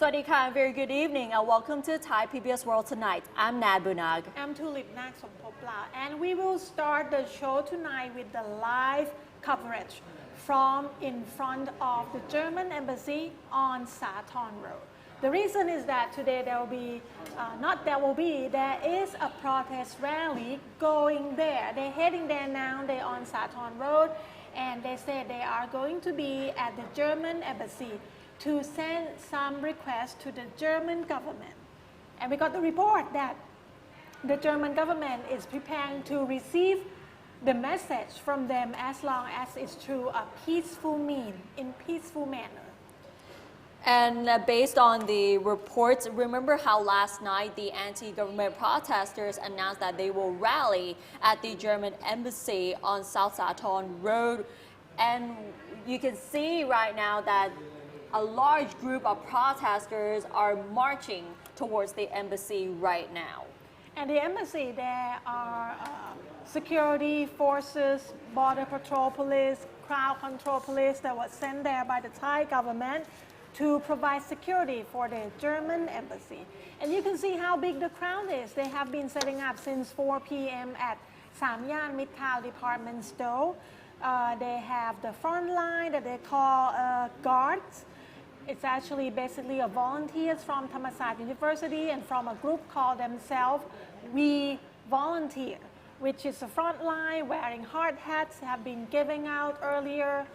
Swadika, very good evening and welcome to Thai PBS World Tonight. I'm Nad Bunag. I'm Tulip Nak Sompopla, and we will start the show tonight with the live coverage from in front of the German embassy on Sathorn Road. The reason is that today there is a protest rally going there. They're heading there now, they're on Sathorn Road, and they said they are going to be at the German embassy to send some requests to the German government. And we got the report that the German government is preparing to receive the message from them as long as it's through a peaceful manner. And based on the reports, remember how last night the anti-government protesters announced that they will rally at the German embassy on South Sathorn Road. And you can see right now that a large group of protesters are marching towards the embassy right now. And the embassy, there are security forces, border patrol police, crowd control police that was sent there by the Thai government to provide security for the German embassy. And you can see how big the crowd is. They have been setting up since 4 p.m. at Samyan Midtown department store. They have the front line that they call guards. It's actually basically a volunteers from Thammasat University and from a group called themselves We Volunteer, which is a front line wearing hard hats, have been giving out earlier.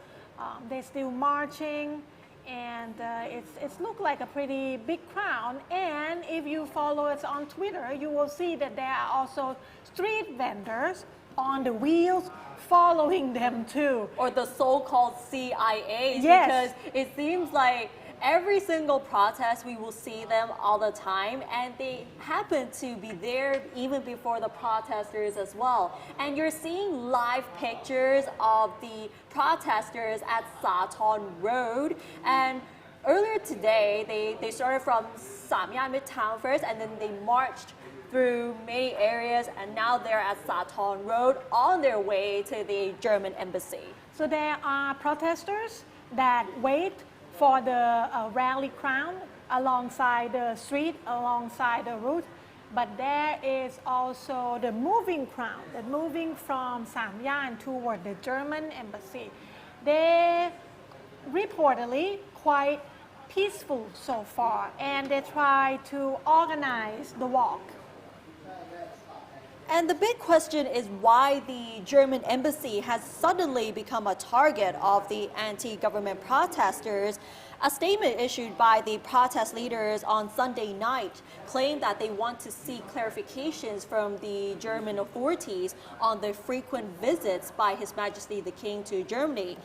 They're still marching, and it's looked like a pretty big crowd. And if you follow us on Twitter, you will see that there are also street vendors on the wheels following them too. Or the so-called CIAs, yes. Because it seems like every single protest we will see them all the time, and they happen to be there even before the protesters as well. And you're seeing live pictures of the protesters at Sathorn Road. And earlier today, they started from Samyan Midtown first, and then they marched through many areas, and now they're at Sathorn Road on their way to the German embassy. So there are protesters that wait for the rally crowd alongside the street, alongside the route. But there is also the moving crowd that moving from Samyan toward the German embassy. They're reportedly quite peaceful so far, and they try to organize the walk. And the big question is why the German embassy has suddenly become a target of the anti-government protesters. A statement issued by the protest leaders on Sunday night claimed that they want to seek clarifications from the German authorities on the frequent visits by His Majesty the King to Germany.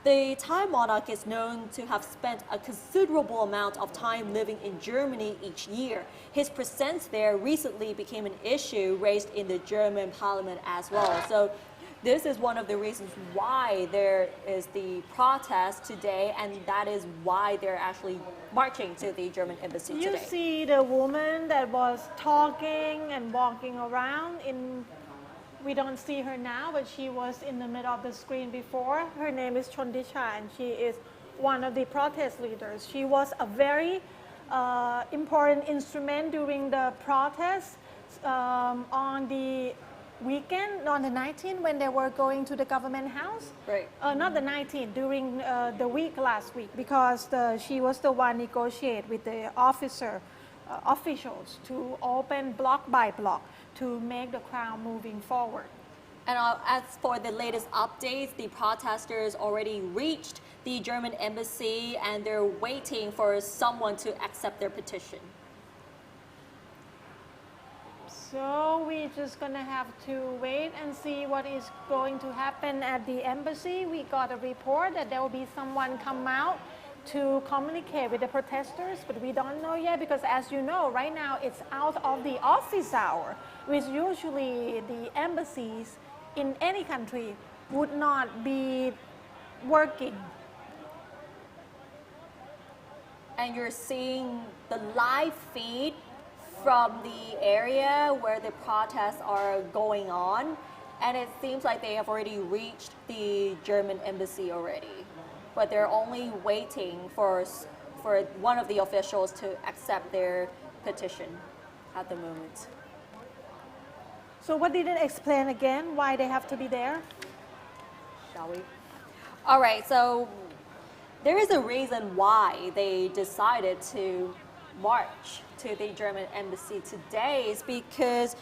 The Thai monarch is known to have spent a considerable amount of time living in Germany each year. His presence there recently became an issue raised in the German parliament as well. So this is one of the reasons why there is the protest today, and that is why they're actually marching to the German embassy today. You see the woman that was talking and walking around in. We don't see her now, but she was in the middle of the screen before. Her name is Chondisha, and she is one of the protest leaders. She was a very important instrument during the protests on the weekend, on the 19th, when they were going to the government house. Right. Not the 19th, during the week last week, because she was the one negotiate with the officials to open block by block to make the crowd moving forward. And as for the latest updates, the protesters already reached the German embassy and they're waiting for someone to accept their petition. So we're just gonna have to wait and see what is going to happen at the embassy. We got a report that there will be someone come out to communicate with the protesters, but we don't know yet because, as you know, right now it's out of the office hour, which usually the embassies in any country would not be working. And you're seeing the live feed from the area where the protests are going on, and it seems like they have already reached the German embassy already. But they're only waiting for for one of the officials to accept their petition at the moment. So what did it explain again, why they have to be there? Shall we? All right, so there is a reason why they decided to march to the German embassy today is because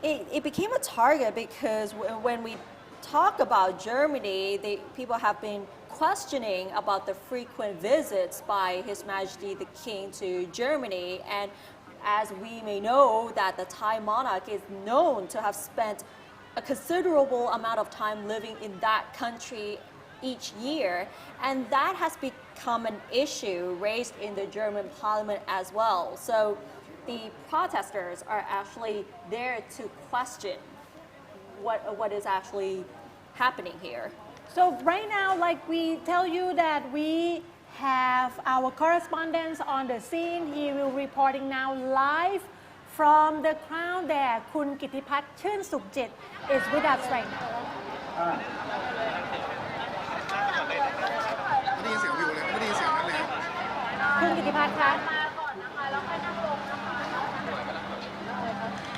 it became a target because when we talk about Germany, people have been questioning about the frequent visits by His Majesty the King to Germany. And as we may know that the Thai monarch is known to have spent a considerable amount of time living in that country each year, and that has become an issue raised in the German parliament as well. So the protesters are actually there to question what is actually happening here. So right now, like we tell you that we have our correspondent on the scene. He will reporting now live from the Crown there. Kun Kittipat Chun Sukjit is with us right now. ไม่ได้ยินเสียงวิวเลยไม่ได้ยินเสียงนั้นเลย คุณกิติพัฒน์คะ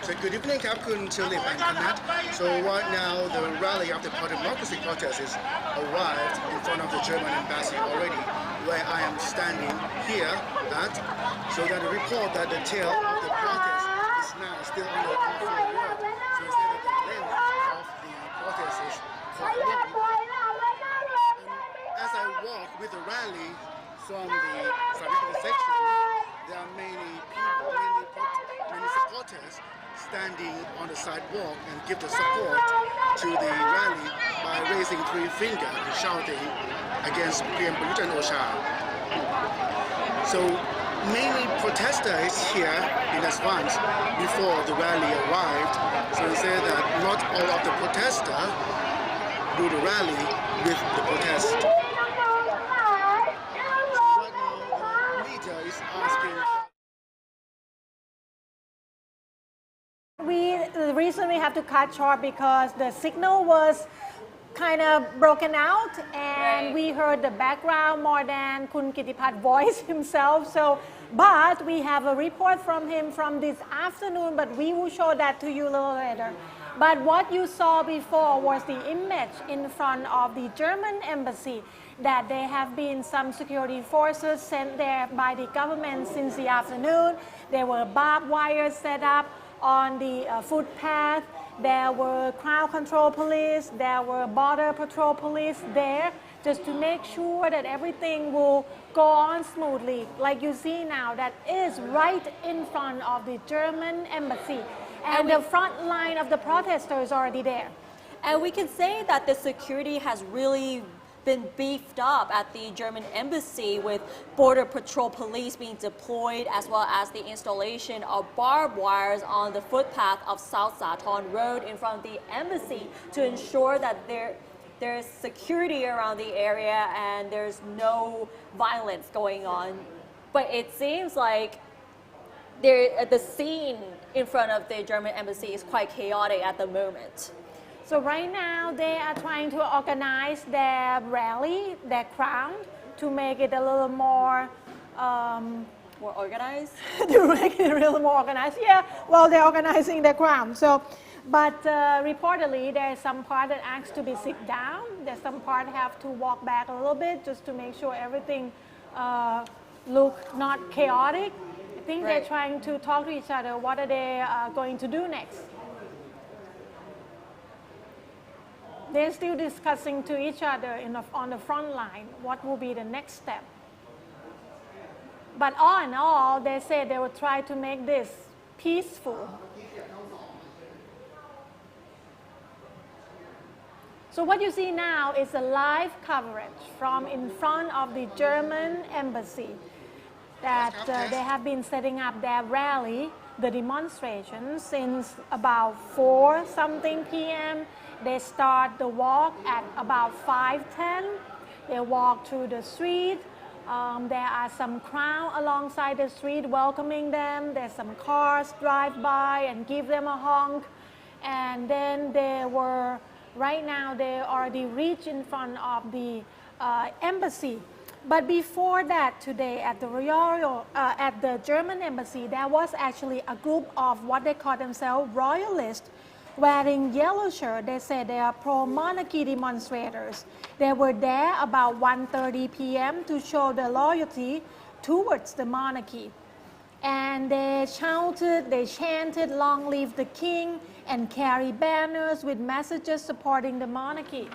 So good evening, Captain Tulip and Annette. So right now the rally of the pro-democracy protest is arrived in front of the German embassy already, where I am standing here. So that the report that the tail of the protest is now still on the road. So instead of the length of the protest is quite long. And as I walk with the rally from the Sarika section, there are many people, many supporters standing on the sidewalk and give the support to the rally by raising three fingers and shouting against PM Prayut and Osha. So many protesters here in advance before the rally arrived. So they say that not all of the protesters do the rally with the protest. So right now the media is asking. The reason we have to cut short because the signal was kind of broken out and Right. we heard the background more than Kun Kittipat voice himself. So, but we have a report from him from this afternoon, but we will show that to you a little later. But what you saw before was the image in front of the German embassy that there have been some security forces sent there by the government since the afternoon. There were barbed wires set up on the footpath. There were crowd control police, there were border patrol police there just to make sure that everything will go on smoothly. Like you see now, that is right in front of the German embassy. And the front line of the protesters is already there. And we can say that the security has really been beefed up at the German embassy with border patrol police being deployed as well as the installation of barbed wires on the footpath of South Sathorn Road in front of the embassy to ensure that there's security around the area and there's no violence going on. But it seems like the scene in front of the German embassy is quite chaotic at the moment. So right now they are trying to organize their rally, their crowd, to make it a little more More organized? to make it a little more organized. Yeah, well, they're organizing their crowd. So, but reportedly there's some part that asks to be sit down. There's some part have to walk back a little bit just to make sure everything look not chaotic. I think they're Right. trying to talk to each other. What are they going to do next? They're still discussing to each other on the front line what will be the next step. But all in all, they said they will try to make this peaceful. So what you see now is a live coverage from in front of the German embassy that they have been setting up their rally, the demonstration, since about 4-something p.m. They start the walk at about 5:10. They walk through the street. There are some crowd alongside the street welcoming them. There's some cars drive by and give them a honk. And then right now they already reached in front of the embassy. But before that, today at at the German embassy, there was actually a group of what they call themselves Royalists, wearing yellow shirt. They say they are pro-monarchy demonstrators. They were there about 1:30 p.m. to show their loyalty towards the monarchy. And they shouted, they chanted, "Long live the king," and carry banners with messages supporting the monarchy.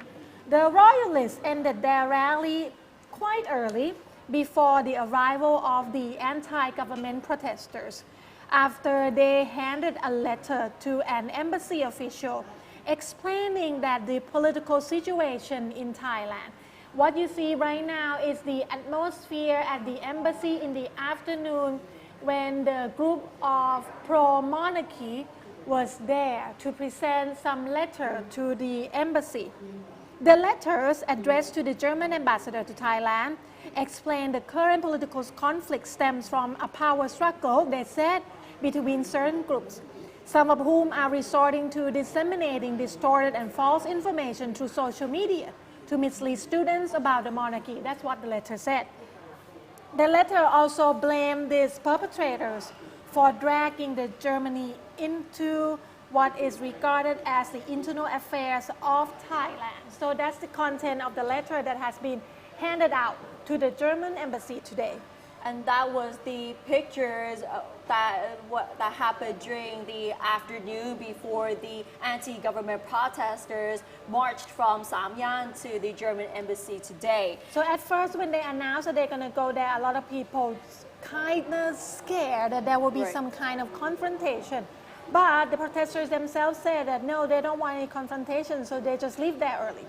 The Royalists ended their rally quite early before the arrival of the anti-government protesters, after they handed a letter to an embassy official explaining that the political situation in Thailand. What you see right now is the atmosphere at the embassy in the afternoon when the group of pro-monarchy was there to present some letter to the embassy. The letters addressed to the German ambassador to Thailand explain the current political conflict stems from a power struggle, they said, between certain groups, some of whom are resorting to disseminating distorted and false information through social media to mislead students about the monarchy. That's what the letter said. The letter also blamed these perpetrators for dragging the Germany into what is regarded as the internal affairs of Thailand. So that's the content of the letter that has been handed out to the German embassy today. And that was the pictures that happened during the afternoon before the anti-government protesters marched from Samyan to the German embassy today. So at first when they announced that they're going to go there, a lot of people kind of scared that there will be some kind of confrontation. But the protesters themselves said that no, they don't want any confrontation, so they just leave there early.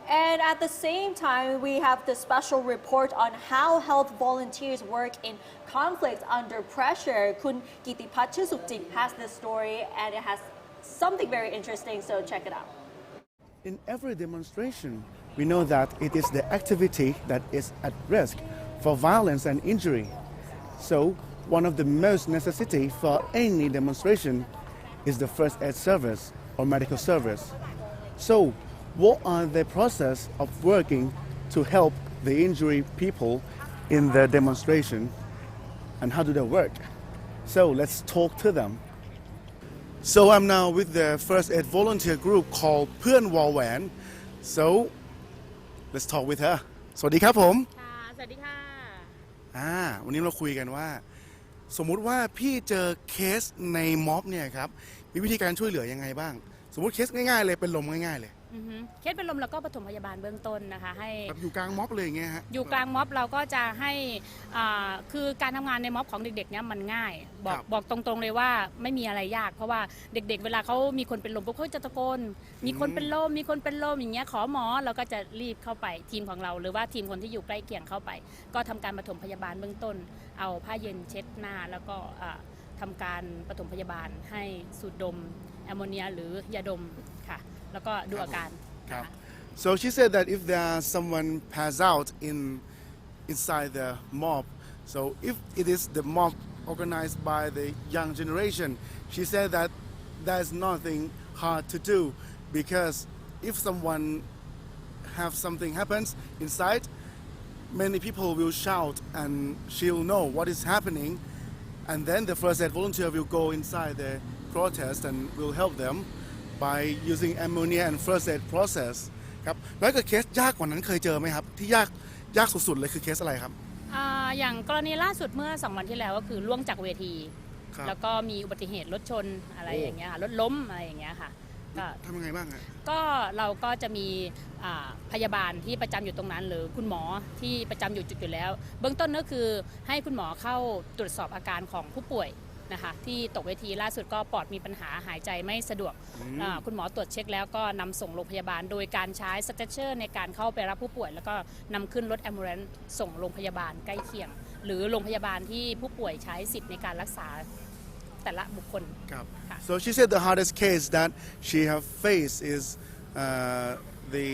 And at the same time, we have the special report on how health volunteers work in conflicts under pressure. Kun Gitipat Chusukjik has this story, and it has something very interesting, so check it out. In every demonstration, we know that it is the activity that is at risk for violence and injury. So, one of the most necessity for any demonstration is the first aid service or medical service. So, what are the process of working to help the injured people in the demonstration, and how do they work? So let's talk to them. So I'm now with the first aid volunteer group called เพื่อนวอลแหวน So let's talk with her. สวัสดีครับผม ค่ะสวัสดีค่ะ วันนี้เราคุยกันว่าสมมุติว่าพี่เจอเคสในม็อบเนี่ยครับมีวิธีการช่วยเหลือยังไงบ้างสมมุติเคสง่ายๆเลยเป็นลมง่ายๆเลยเคสเป็นลมแล้วก็ปฐมพยาบาลเบื้องต้นนะคะให้แบบอยู่กลางม็อบเลยอย่างเงี้ยฮะอยู่กลางม็อบเราก็จะให้คือการทำงานในม็อบของเด็กๆเนี่ยมันง่ายบอกตรงๆเลยว่าไม่มีอะไรยากเพราะว่าเด็กๆเวลาเขามีคนเป็นลมพวกเขาจะตะโกนมีคนเป็นลมอย่างเงี้ยขอหมอเราก็จะรีบเข้าไปทีมของเราหรือว่าทีมคนที่อยู่ใกล้เคียงเข้าไปก็ทำการปฐมพยาบาลเบื้องต้นเอาผ้าเย็นเช็ดหน้าแล้วก็ทำการปฐมพยาบาลให้สูดดมแอมโมเนียหรือยาดมค่ะแล้วก็ดูอาการSo she said that if there's someone pass out inside the mob, so if it is the mob organized by the young generation, she said that there's nothing hard to do because if someone have something happens inside, many people will shout and she'll know what is happening, and then the first aid volunteer will go inside the protest and will help them by using ammonia and first aid process ครับแล้วก็เคสยากกว่านั้นเคยเจอไหมครับที่ยากสุดๆเลยคือเคสอะไรครับอย่างกรณีล่าสุดเมื่อ2วันที่แล้วก็คือล่วงจากเวทีแล้วก็มีอุบัติเหตุรถชนอะไรอย่างเงี้ยรถล้มอะไรอย่างเงี้ยค่ะก็ทำยังไงบ้างฮะก็เราก็จะมีพยาบาลที่ประจำอยู่ตรงนั้นหรือคุณหมอที่ประจำอยู่จุดอยู่แล้วเบื้องต้นก็คือให้คุณหมอเข้าตรวจสอบอาการของผู้ป่วยนะคะที่ตกเวทีล่าสุดก็ปอดมีปัญหาหายใจไม่สะดวกคุณหมอตรวจเช็คแล้วก็นำส่งโรงพยาบาลโดยการใช้สเตรเชอร์ในการเข้าไปรับผู้ป่วยแล้วก็นำขึ้นรถแอมบูเลนซ์ส่งโรงพยาบาลใกล้เคียงหรือโรงพยาบาลที่ผู้ป่วยใช้สิทธิ์ในการรักษาแต่ละบุคคลครับ So she said the hardest case that she have faced is the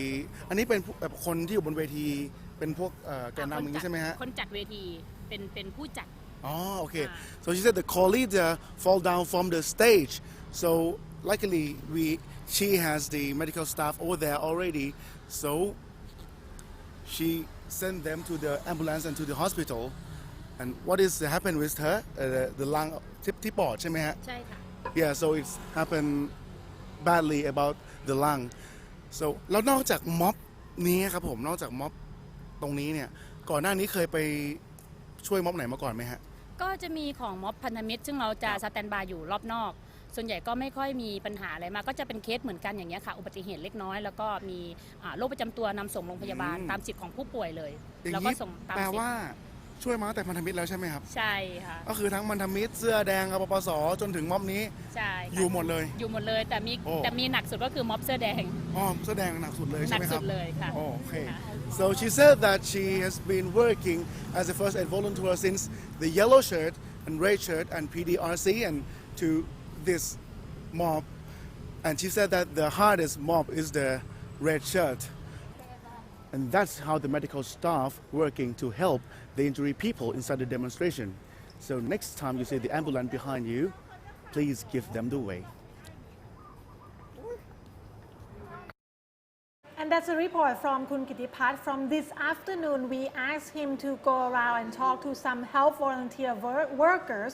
อันนี้เป็นแบบคนที่อยู่บนเวทีเป็นพวกแกนนำอย่างนี้ใช่ไหมฮะคนจัดเวทีเป็นผู้จัดOh, okay. So she said the co-leader fall down from the stage. So luckily, she has the medical staff over there already. So she sent them to the ambulance and to the hospital. And what is happened with her? The lung ที่ปอดใช่ไหมฮะ ใช่ค่ะ Yeah, so it's happened badly about the lung. So แล้วนอกจากม็อบนี้ครับผมนอกจากม็อบตรงนี้เนี่ยก่อนหน้านี้เคยไปช่วยม็อบไหนมาก่อนไหมฮะ ก็จะมีของม็อบพันธมิตรซึ่งเราจะสแตนบายอยู่รอบนอก ส่วนใหญ่ก็ไม่ค่อยมีปัญหาอะไรมาก็จะเป็นเคสเหมือนกันอย่างเงี้ยค่ะอุบัติเหตุเล็กน้อยแล้วก็มีโรคประจำตัวนำส่งโรงพยาบาลตามสิทธิ์ของผู้ป่วยเลย อย่าง แล้วก็ นี้ ส่งตาม แปล สิท ว่า ธิ์ ช่วยมาตั้งแต่พันธมิตรแล้วใช่ไหมครับ ใช่ค่ะ ก็คือทั้งพันธมิตรเสื้อแดงกปปสจนถึงม็อบนี้ ใช่ค่ะ อยู่หมดเลย อยู่หมดเลยแต่มีหนักสุดก็คือม็อบเสื้อแดง อ๋อเสื้อแดงหนักสุดเลย ห ใช่ นัก ไหมค สุ รับ ดเลยค่ะ Oh, okay. ค่ะ So she said that she has been working as a first aid volunteer since the yellow shirt and red shirt and PDRC and to this mob. And she said that the hardest mob is the red shirt. And that's how the medical staff working to help the injured people inside the demonstration. So next time you see the ambulance behind you, please give them the way. And that's a report from Kun Kitipat. From this afternoon, we asked him to go around and talk to some health volunteer workers.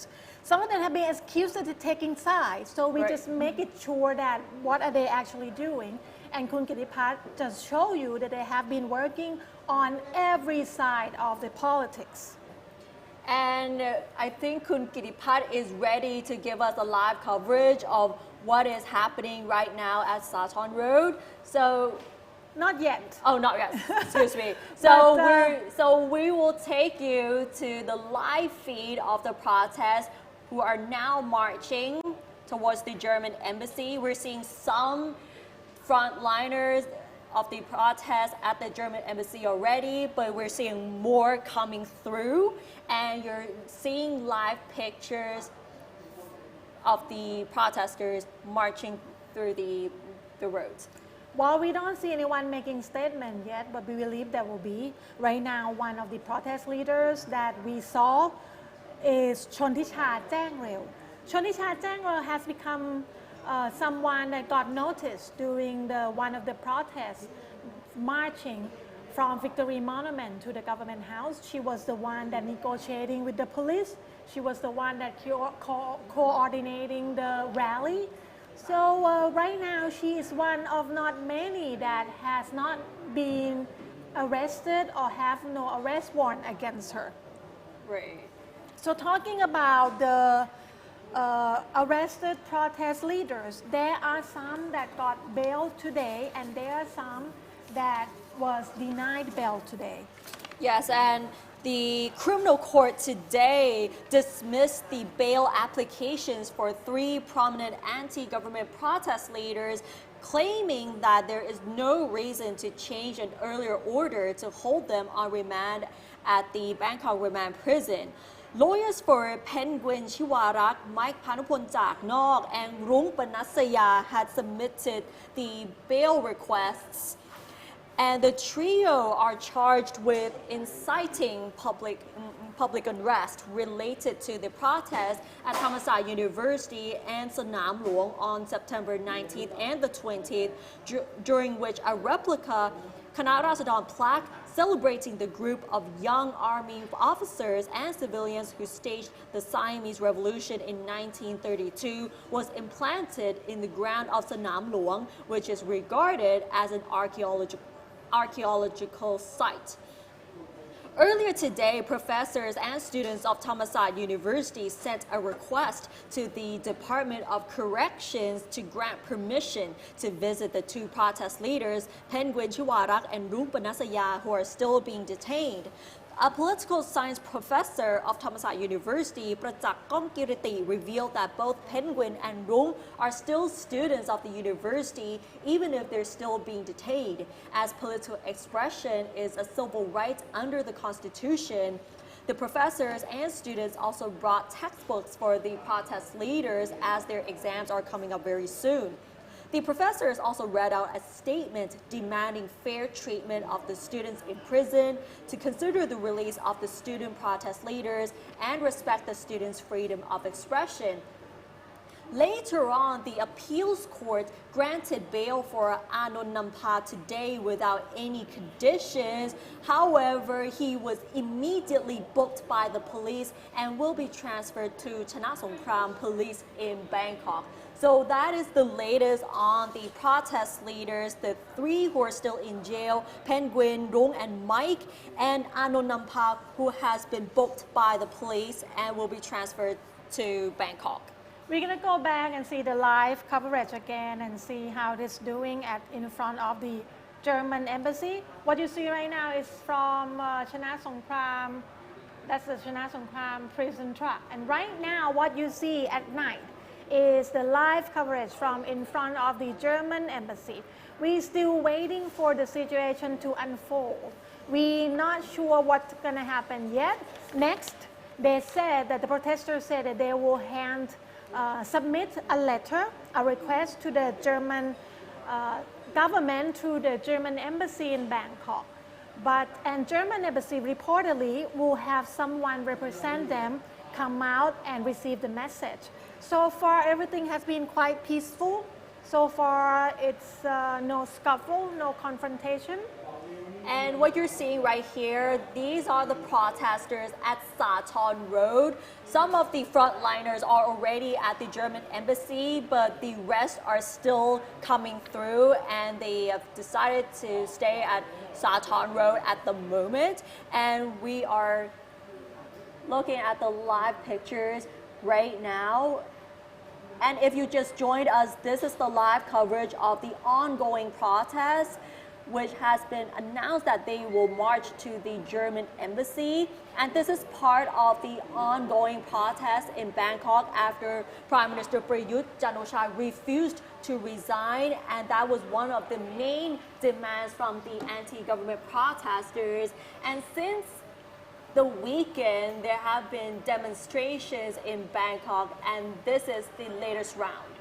Some of them have been accused of taking sides, so we just make it sure that what are they actually doing. And Kun Kitipat just show you that they have been working on every side of the politics. And I think Kun Kitipat is ready to give us a live coverage of what is happening right now at Sathorn Road. So Not yet. Oh, not yet. Excuse me. So we will take you to the live feed of the protest who are now marching towards the German embassy. We're seeing some frontliners of the protest at the German embassy already, but we're seeing more coming through, and you're seeing live pictures of the protesters marching through the roads. While we don't see anyone making statement yet, but we believe there will be. Right now, one of the protest leaders that we saw is Chonticha Jangrel. Chonticha Jangrel has become someone that got noticed during one of the protests marching from Victory Monument to the government house. She was the one that negotiating with the police. She was the one that coordinating the rally. So right now she is one of not many that has not been arrested or have no arrest warrant against her. Right. So talking about the arrested protest leaders, there are some that got bail today and there are some that was denied bail today. Yes, and the criminal court today dismissed the bail applications for 3 prominent anti-government protest leaders, claiming that there is no reason to change an earlier order to hold them on remand at the Bangkok remand prison. Lawyers for Penguin Chiwarak, Mike Panupon Jaknok, and Rung Panasaya had submitted the bail requests. And the trio are charged with inciting public unrest related to the protest at Thammasat University and Sanam Luang on September 19th and the 20th, during which a replica Kana Rasadon plaque celebrating the group of young army officers and civilians who staged the Siamese Revolution in 1932 was implanted in the ground of Sanam Luang, which is regarded as an archaeological site. Earlier today, professors and students of Thammasat University sent a request to the Department of Corrections to grant permission to visit the 2 protest leaders, Penguin Chiwarak and Rung Panasaya, who are still being detained. A political science professor of Thammasat University, Prajak Kongkiriti, revealed that both Penguin and Rung are still students of the university, even if they're still being detained, as political expression is a civil right under the Constitution. The professors and students also brought textbooks for the protest leaders as their exams are coming up very soon. The professors also read out a statement demanding fair treatment of the students in prison, to consider the release of the student protest leaders, and respect the students' freedom of expression. Later on, the appeals court granted bail for Anon Nampa today without any conditions. However, he was immediately booked by the police and will be transferred to Chanasongkram police in Bangkok. So that is the latest on the protest leaders, the three who are still in jail, Penguin, Rung and Mike, and Anon Nampa, who has been booked by the police and will be transferred to Bangkok. We're going to go back and see the live coverage again and see how it is doing in front of the German embassy. What you see right now is from Chanasongkram. That's the Chanasongkram prison truck. And right now, what you see at night is the live coverage from in front of the German embassy. We're still waiting for the situation to unfold. We're not sure what's going to happen yet. Next, they said that the protesters said that they will submit a letter, a request to the German government through the German embassy in Bangkok. And German embassy reportedly will have someone represent them come out and receive the message. So far, everything has been quite peaceful. So far, it's no scuffle, no confrontation. And what you're seeing right here, these are the protesters at Sathorn Road. Some of the frontliners are already at the German embassy, but the rest are still coming through, and they have decided to stay at Sathorn Road at the moment. And we are looking at the live pictures right now. And if you just joined us, this is the live coverage of the ongoing protests, which has been announced that they will march to the German embassy. And this is part of the ongoing protest in Bangkok after Prime Minister Prayut Chan-o-cha refused to resign. And that was one of the main demands from the anti-government protesters. And since the weekend, there have been demonstrations in Bangkok, and this is the latest round.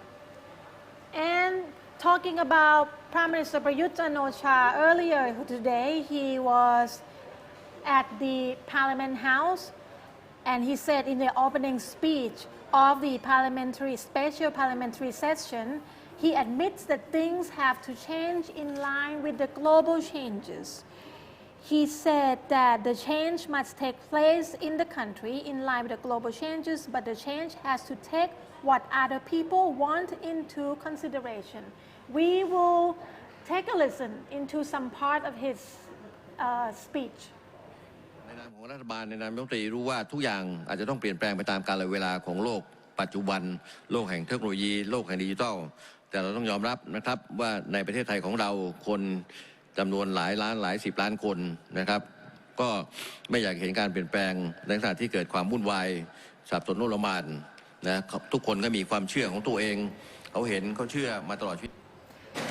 And talking about Prime Minister Prayut Chan-o-cha, earlier today, he was at the Parliament House, and he said in the opening speech of the special parliamentary session, he admits that things have to change in line with the global changes. He said that the change must take place in the country in line with the global changes, but the change has to take what other people want into consideration. We will take a listen into some part of his speech. ในนามของรัฐบาลในนามรัฐมนตรีรู้ว่าทุกอย่างอาจจะต้องเปลี่ยนแปลงไปตามกาลเวลาของโลกปัจจุบันโลกแห่งเทคโนโลยีโลกแห่งดิจิทัลแต่เราต้องยอมรับนะครับว่าในประเทศไทยของเราคนจำนวนหลายล้านหลาย10 ล้านคนนะครับก็ไม่อยากเห็นการเปลี่ยนแปลงในขณะที่เกิดความวุ่นวายสับสนโอลหม่านนะทุกคนก็มีความเชื่อของตัวเองเขาเห็นเขาเชื่อมาตลอดชีวิต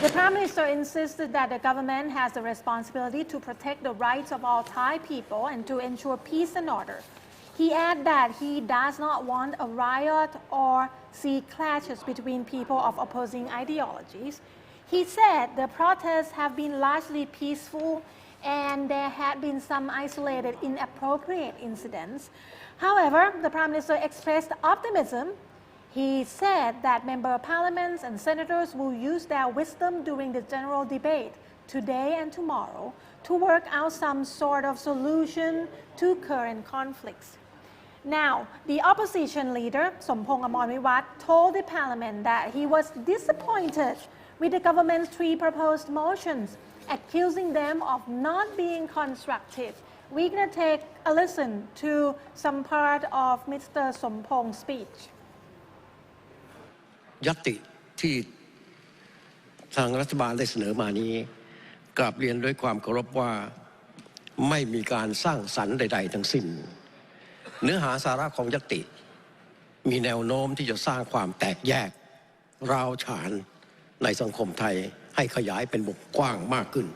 The Prime Minister insisted that the government has the responsibility to protect the rights of all Thai people and to ensure peace and order. He added that he does not want a riot or see clashes between people of opposing ideologies. He said the protests have been largely peaceful and there had been some isolated inappropriate incidents. However, the Prime Minister expressed optimism. He said that member of parliaments and senators will use their wisdom during the general debate today and tomorrow to work out some sort of solution to current conflicts. Now, the opposition leader, Sompong Amornviwat, told the parliament that he was disappointed with the government's 3 proposed motions, accusing them of not being constructive. We're going to take a listen to some part of Mr. Sompong's speech. ญัตติที่ทางรัฐบาลได้เสนอมานี้กราบเรียนด้วยความเคารพว่าไม่มีการสร้างสรรค์ใดๆทั้งสิ้นเนื้อหาสาระของญัตติมีแนวโน้มที่จะสร้างความแตกแยกร้าวฉานในสังคมไทยให้ขยายเป็นวงกว้างมากขึ้น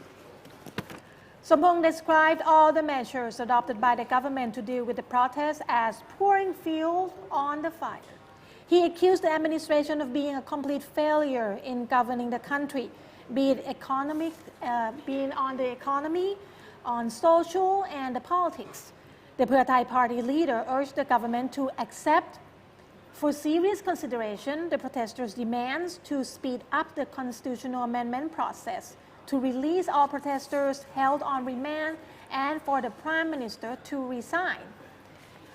Sompong described all the measures adopted by the government to deal with the protests as pouring fuel on the fire. He accused the administration of being a complete failure in governing the country, be it being on the economy, on social, and the politics. The Pheu Thai party leader urged the government to accept For serious consideration, the protesters' demands to speed up the constitutional amendment process, to release all protesters held on remand, and for the Prime Minister to resign.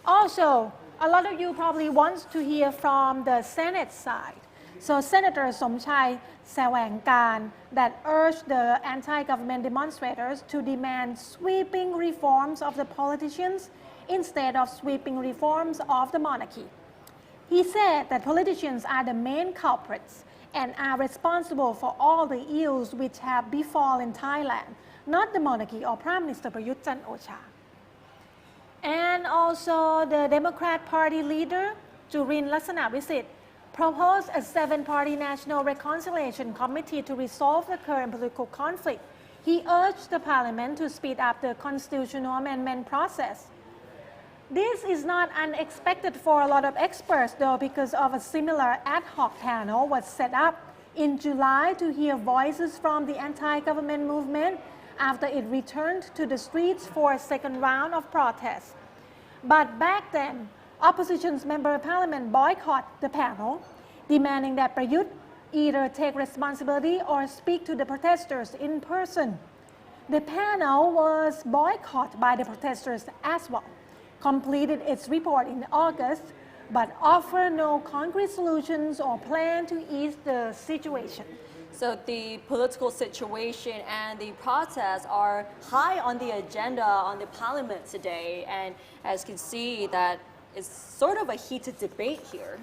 Also, a lot of you probably want to hear from the Senate side. So Senator Somchai Sawangkan that urged the anti-government demonstrators to demand sweeping reforms of the politicians instead of sweeping reforms of the monarchy. He said that politicians are the main culprits and are responsible for all the ills which have befallen Thailand, not the monarchy or Prime Minister Prayut Chan-o-cha. And also the Democrat Party leader, Jurin Laksanavisit, proposed a 7-party National Reconciliation Committee to resolve the current political conflict. He urged the parliament to speed up the constitutional amendment process. This is not unexpected for a lot of experts, though, because of a similar ad hoc panel was set up in July to hear voices from the anti-government movement after it returned to the streets for a second round of protests. But back then, opposition's member of parliament boycotted the panel, demanding that Prayut either take responsibility or speak to the protesters in person. The panel was boycotted by the protesters as well, completed its report in August, but offered no concrete solutions or plan to ease the situation. So the political situation and the protests are high on the agenda on the parliament today, and as you can see that it's sort of a heated debate here.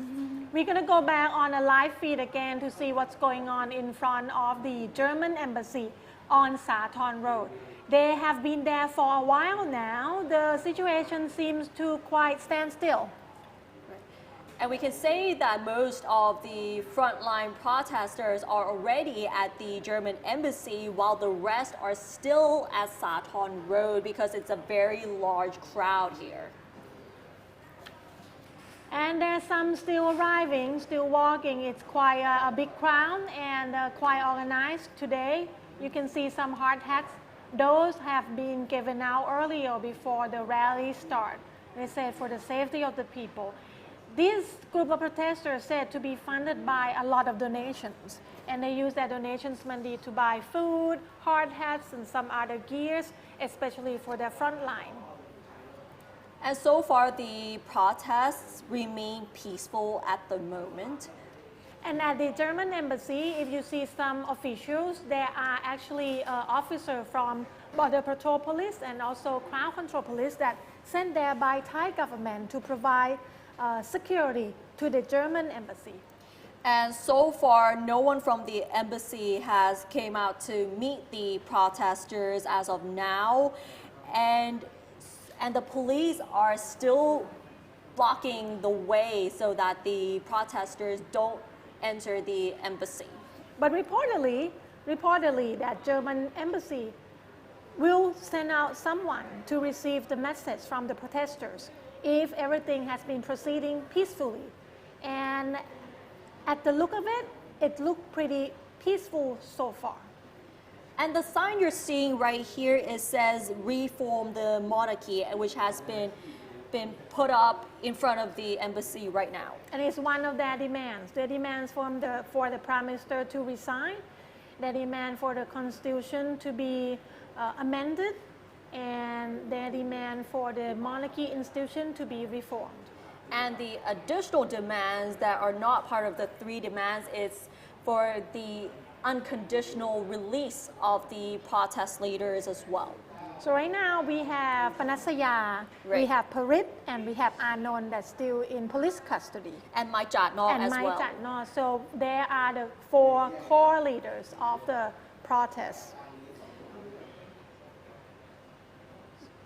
We're going to go back on a live feed again to see what's going on in front of the German embassy on Sathorn Road. They have been there for a while now. The situation seems to quite stand still. And we can say that most of the frontline protesters are already at the German embassy, while the rest are still at Sathorn Road because it's a very large crowd here. And there's some still arriving, still walking. It's quite a big crowd and quite organized today. You can see some hard hats. Those have been given out earlier before the rally start. They said for the safety of the people. This group of protesters said to be funded by a lot of donations, and they use that donations money to buy food, hard hats, and some other gears, especially for their front line. And so far, the protests remain peaceful at the moment. And at the German embassy, if you see some officials, there are actually officers from Border Patrol Police and also Crowd Control Police that sent there by Thai government to provide security to the German embassy. And so far, no one from the embassy has came out to meet the protesters as of now. And the police are still blocking the way so that the protesters don't enter the embassy. But reportedly that German embassy will send out someone to receive the message from the protesters if everything has been proceeding peacefully. And at the look of it, it looked pretty peaceful so far. And the sign you're seeing right here, it says reform the monarchy, which has been put up in front of the embassy right now. And it's one of their demands. Their demands for the Prime Minister to resign, their demand for the Constitution to be amended, and their demand for the monarchy institution to be reformed. And the additional demands that are not part of the 3 demands is for the unconditional release of the protest leaders as well. So right now we have Panasaya, we have Prayut, and we have Anon that's still in police custody. And Mai Jatno as well. Jatno. So there are the 4 core leaders of the protests.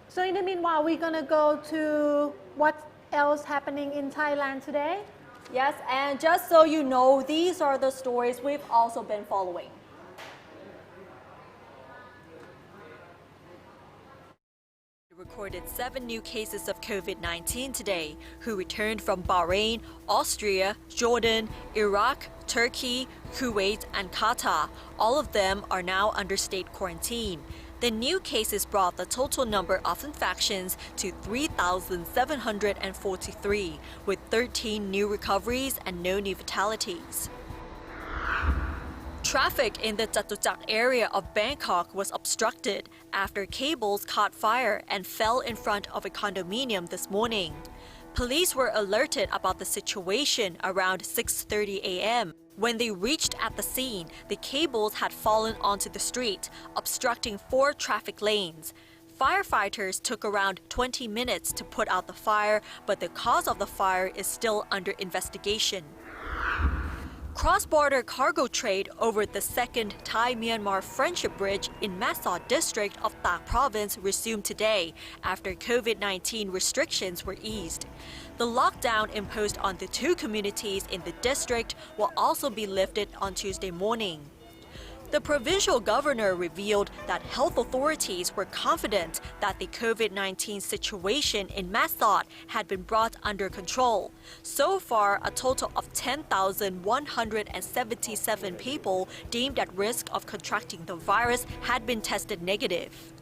So in the meanwhile, we're going to go to what else happening in Thailand today. Yes, and just so you know, these are the stories we've also been following. Recorded 7 new cases of COVID-19 today, who returned from Bahrain, Austria, Jordan, Iraq, Turkey, Kuwait, and Qatar. All of them are now under state quarantine. The new cases brought the total number of infections to 3,743, with 13 new recoveries and no new fatalities. Traffic in the Jatuchak area of Bangkok was obstructed after cables caught fire and fell in front of a condominium this morning. Police were alerted about the situation around 6:30 a.m. When they reached at the scene, the cables had fallen onto the street, obstructing 4 traffic lanes. Firefighters took around 20 minutes to put out the fire, but the cause of the fire is still under investigation. Cross-border cargo trade over the second Thai-Myanmar Friendship Bridge in Masot district of Tak province resumed today after COVID-19 restrictions were eased. The lockdown imposed on the 2 communities in the district will also be lifted on Tuesday morning. The provincial governor revealed that health authorities were confident that the COVID-19 situation in Masot had been brought under control. So far, a total of 10,177 people deemed at risk of contracting the virus had been tested negative.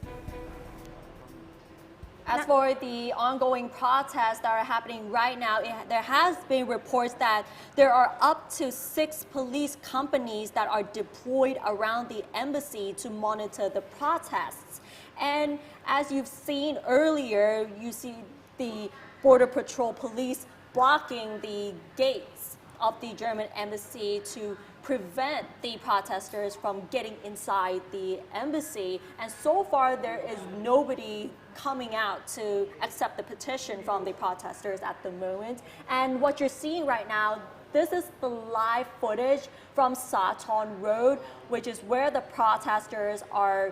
As for the ongoing protests that are happening right now, there has been reports that there are up to 6 police companies that are deployed around the embassy to monitor the protests. And as you've seen earlier, you see the Border Patrol police blocking the gates of the German embassy to prevent the protesters from getting inside the embassy. And so far, there is nobody coming out to accept the petition from the protesters at the moment. And what you're seeing right now, this is the live footage from Sathorn Road, which is where the protesters are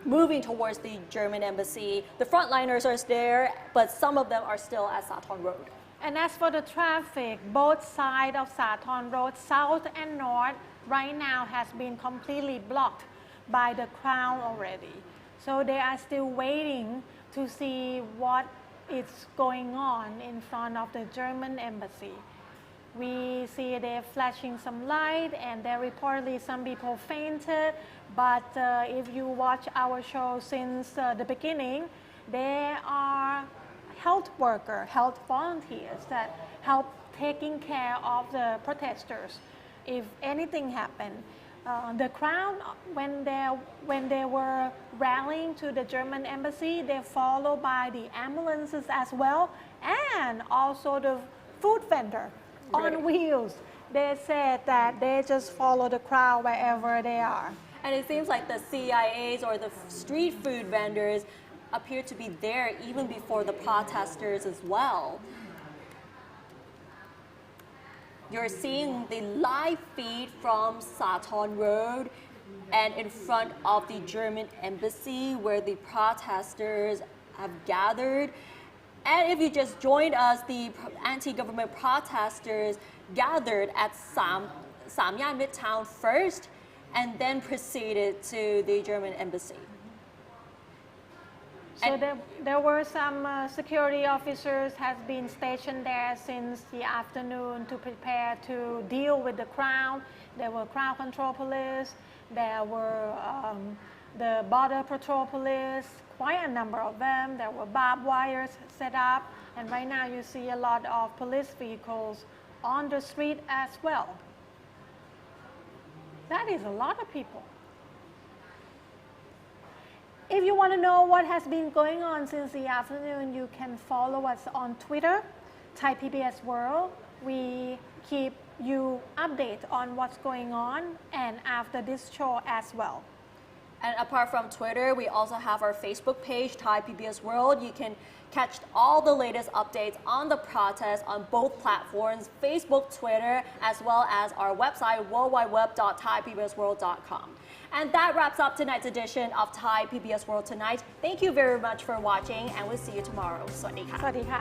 moving towards the German embassy. The frontliners are there, but some of them are still at Sathorn Road. And as for the traffic, both sides of Sathorn Road, south and north, right now has been completely blocked by the crowd already. So they are still waiting to see what is going on in front of the German embassy. We see they're flashing some light, and there reportedly some people fainted. But if you watch our show since the beginning, there are health workers, health volunteers that help taking care of the protesters if anything happened. The crowd, when they were rallying to the German embassy, they're followed by the ambulances as well, and also the food vendor on wheels. They said that they just follow the crowd wherever they are. And it seems like the CIAs or the street food vendors appear to be there even before the protesters as well. You're seeing the live feed from Sathorn Road and in front of the German embassy where the protesters have gathered. And if you just joined us, the anti-government protesters gathered at Samyan Midtown first and then proceeded to the German embassy. So there were some security officers has been stationed there since the afternoon to prepare to deal with the crowd. There were crowd control police, there were the border patrol police, quite a number of them. There were barbed wires set up, and right now you see a lot of police vehicles on the street as well. That is a lot of people. If you want to know what has been going on since the afternoon, you can follow us on Twitter, Thai PBS World. We keep you updated on what's going on and after this show as well. And apart from Twitter, we also have our Facebook page, Thai PBS World. You can catch all the latest updates on the protest on both platforms, Facebook, Twitter, as well as our website, worldwideweb.thaipbsworld.com. And that wraps up tonight's edition of Thai PBS World Tonight. Thank you very much for watching, and we'll see you tomorrow. สวัสดีค่ะ สวัสดีค่ะ